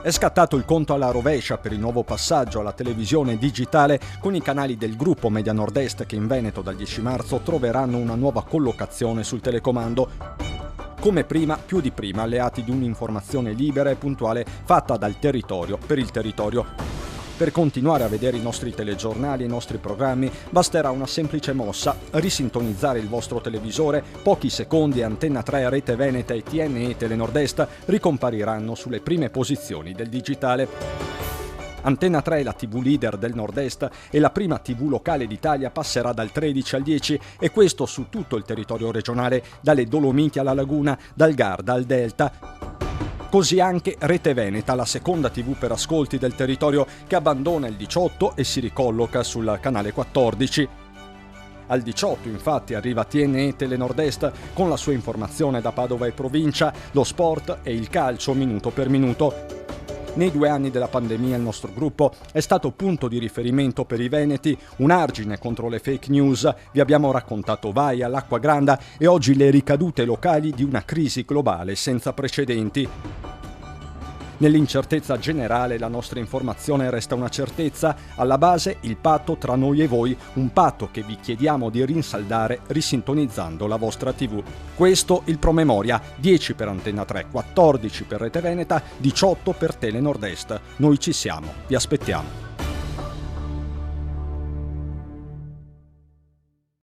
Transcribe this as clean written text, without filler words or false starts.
È scattato il conto alla rovescia per il nuovo passaggio alla televisione digitale con i canali del gruppo Media Nord-Est che in Veneto dal 10 marzo troveranno una nuova collocazione sul telecomando. Come prima, più di prima, alleati di un'informazione libera e puntuale fatta dal territorio per il territorio. Per continuare a vedere i nostri telegiornali e i nostri programmi basterà una semplice mossa: risintonizzare il vostro televisore, pochi secondi e Antenna 3, Rete Veneta e TNE Telenord-Est ricompariranno sulle prime posizioni del digitale. Antenna 3 è la TV leader del Nord-Est e la prima TV locale d'Italia passerà dal 13 al 10 e questo su tutto il territorio regionale, dalle Dolomiti alla Laguna, dal Garda al Delta. Così anche Rete Veneta, la seconda TV per ascolti del territorio, che abbandona il 18 e si ricolloca sul canale 14. Al 18 infatti arriva TNE Telenord-Est con la sua informazione da Padova e provincia, lo sport e il calcio minuto per minuto. Nei 2 anni della pandemia il nostro gruppo è stato punto di riferimento per i veneti, un argine contro le fake news, vi abbiamo raccontato vai all'acqua granda e oggi le ricadute locali di una crisi globale senza precedenti. Nell'incertezza generale la nostra informazione resta una certezza, alla base il patto tra noi e voi, un patto che vi chiediamo di rinsaldare risintonizzando la vostra TV. Questo il promemoria, 10 per Antenna 3, 14 per Rete Veneta, 18 per Telenord-Est. Noi ci siamo, vi aspettiamo.